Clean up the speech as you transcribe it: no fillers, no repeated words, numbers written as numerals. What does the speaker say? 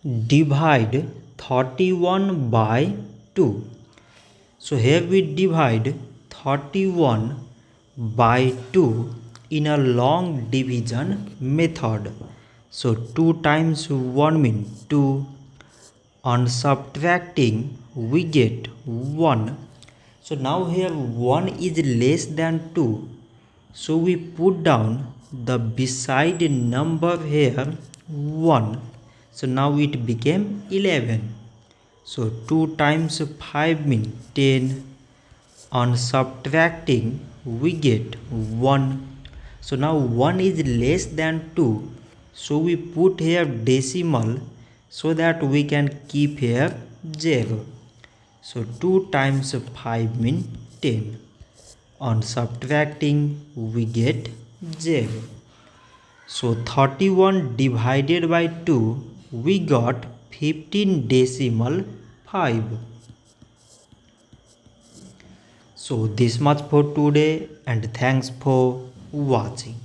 divide 31 by 2. So here we divide 31 by 2 in a long division method. So 2 times 1 means 2. On subtracting we get 1. So now here 1 is less than 2. So we put down the beside number here 1. So now it became 11. So 2 times 5 means 10. On subtracting we get 1. So now 1 is less than 2. So we put here decimal so that we can keep here 0. So 2 times 5 means 10. On subtracting we get 0. So 31 divided by 2 we got 15 decimal 5. So this much for today and thanks for watching.